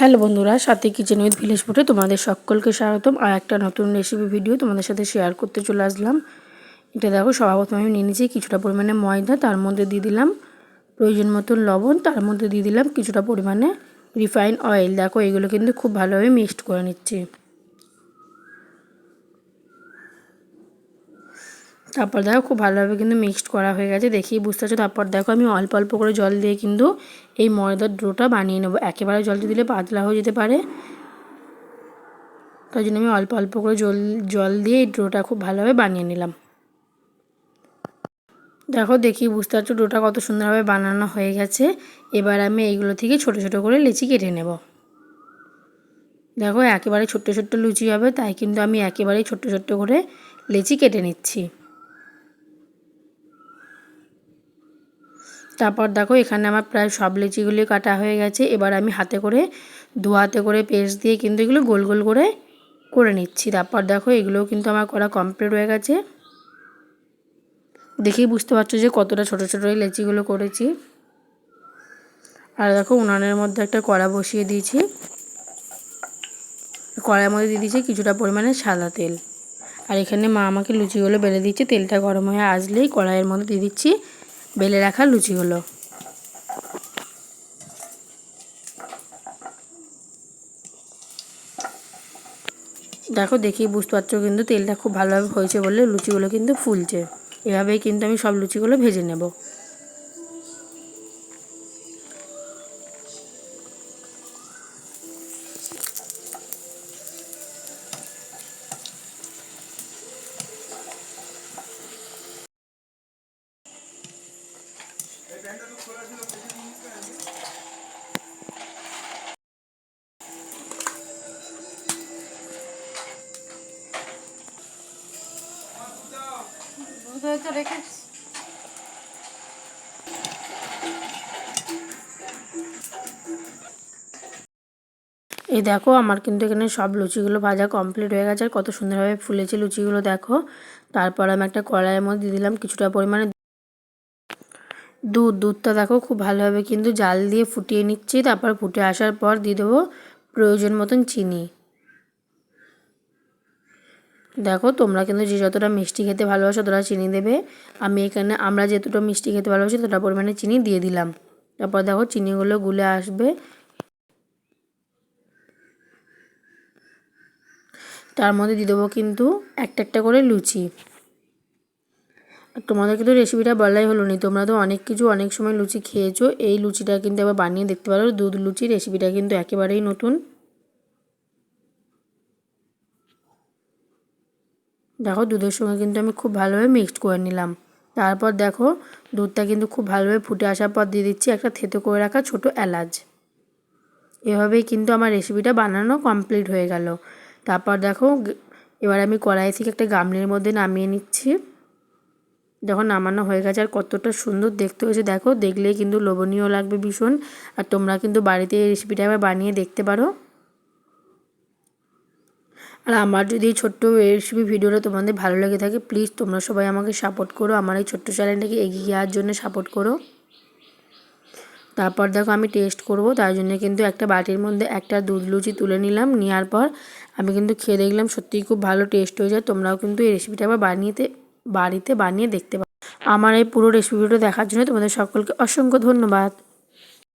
Hello বন্ধুরা, সাথী kitchen with village ফুডে তোমাদের সকলকে স্বাগতম। আর একটা নতুন রেসিপি ভিডিও তোমাদের সাথে শেয়ার করতে চলে আসলাম। এটা দেখো, সর্বপ্রথম আমি নিয়ে নিয়েছি কিছুটা পরিমাণে ময়দা, তার মধ্যে দিয়ে দিলাম প্রয়োজন মতন লবণ, তার মধ্যে দিয়ে দিলাম কিছুটা পরিমাণে রিফাইন অয়েল। দেখো, এগুলো কিন্তু খুব ভালোভাবে মিক্সড করে নিচ্ছি। তারপর দেখো, খুব ভালোভাবে কিন্তু মিক্সড করা হয়ে গেছে, দেখেই বুঝতে পারছো। তারপর দেখো, আমি অল্প অল্প করে জল দিয়ে কিন্তু এই ময়দার ডোটা বানিয়ে নেবো। একেবারে জলটা দিলে পাতলা হয়ে যেতে পারে, তাই জন্য আমি অল্প অল্প করে জল দিয়ে এই ডোটা খুব ভালোভাবে বানিয়ে নিলাম। দেখো, দেখি বুঝতে পারছো ডোটা কত সুন্দরভাবে বানানো হয়ে গেছে। এবার আমি এইগুলো থেকে ছোট ছোট করে লেচি কেটে নেব। দেখো, একেবারে ছোট্ট ছোট্ট লুচি হবে, তাই কিন্তু আমি একেবারেই ছোট্ট ছোট্ট করে লেচি কেটে নিচ্ছি। তারপর দেখো, এখানে আমার প্রায় সব লেচিগুলি কাটা হয়ে গেছে। এবার আমি হাতে করে দু হাতে করে পেস্ট দিয়ে কিন্তু এগুলো গোল গোল করে নিচ্ছি। তারপর দেখো, এগুলোও কিন্তু আমার করা কমপ্লিট হয়ে গেছে। দেখেই বুঝতে পারছো যে কতটা ছোট ছোট এই লেচিগুলো করেছি। আর দেখো, উনানের মধ্যে একটা কড়া বসিয়ে দিয়েছি। কড়াইয়ের মধ্যে দিয়ে দিয়েছি কিছুটা পরিমাণে সাদা তেল। আর এখানে মা আমাকে লুচিগুলো বেলে দিচ্ছে। তেলটা গরম হয়ে আসলেই কড়াইয়ের মধ্যে দিয়ে দিচ্ছি বেলে রাখা লুচিগুলো। দেখো, দেখেই বুঝতে পারছো কিন্তু তেলটা খুব ভালোভাবে হয়েছে বলে লুচিগুলো কিন্তু ফুলছে। এভাবেই কিন্তু আমি সব লুচিগুলো ভেজে নেব। এই দেখো, আমার কিন্তু এখানে সব লুচিগুলো ভাজা কমপ্লিট হয়ে গেছে। আর কত সুন্দরভাবে ফুলেছে লুচিগুলো দেখো। তারপর আমি একটা কড়াইয়ের মধ্যে দিয়ে দিলাম কিছুটা পরিমাণে দুধটা দেখো খুব ভালোভাবে কিন্তু জাল দিয়ে ফুটিয়ে নিচ্ছি। তারপর ফুটে আসার পর দিয়ে দেবো প্রয়োজন মতন চিনি। দেখো, তোমরা কিন্তু যে যতটা মিষ্টি খেতে ভালোবাসো ততটা চিনি দেবে। আমি এখানে আমরা যতটা মিষ্টি খেতে ভালোবাসি ততটা পরিমাণে চিনি দিয়ে দিলাম। তারপর দেখো, চিনিগুলো গুলে আসবে। তার মধ্যে দিয়ে দেবো কিন্তু একটা একটা করে লুচি। আর তোমাদের কিন্তু রেসিপিটা বলাই হলো নি, তোমরা তো অনেক কিছু অনেক সময় লুচি খেয়েছো। এই লুচিটা কিন্তু আবার বানিয়ে দেখতে পারো। দুধ লুচি রেসিপিটা কিন্তু একেবারেই নতুন। দেখো, দুধের সঙ্গে কিন্তু আমি খুব ভালোভাবে মিক্সড করে নিলাম। তারপর দেখো, দুধটা কিন্তু খুব ভালোভাবে ফুটে আসার পর দিয়ে দিচ্ছি একটা থেতো করে রাখা ছোটো এলাচ। এভাবেই কিন্তু আমার রেসিপিটা বানানো কমপ্লিট হয়ে গেল। তারপর দেখো, এবার আমি কড়াই থেকে একটা গামলির মধ্যে নামিয়ে নিচ্ছি। যখন নামানো হয়ে গেছে, আর কতটা সুন্দর দেখতে হয়েছে দেখো, দেখলেই কিন্তু লোভনীয় লাগবে ভীষণ। আর তোমরা কিন্তু বাড়িতে এই রেসিপিটা একবার বানিয়ে দেখতে পারো। আর আমার যদি এই ছোট্ট রেসিপি ভিডিওটা তোমাদের ভালো লেগে থাকে, প্লিজ তোমরা সবাই আমাকে সাপোর্ট করো, আমার এই ছোট্ট চ্যানেলটাকে এগিয়ে যাওয়ার জন্য সাপোর্ট করো। তারপর দেখো, আমি টেস্ট করব, তার জন্য কিন্তু একটা বাটির মধ্যে একটা দুধ লুচি তুলে নিলাম। নেওয়ার পর আমি কিন্তু খেয়ে দেখলাম সত্যিই খুব ভালো টেস্ট হয়ে যায়। তোমরাও কিন্তু এই রেসিপিটা আবার বাড়িতে বানিয়ে দেখতে পারো। আমার এই পুরো রেসিপিটা দেখার জন্য তোমাদের সকলকে অসংখ্য ধন্যবাদ।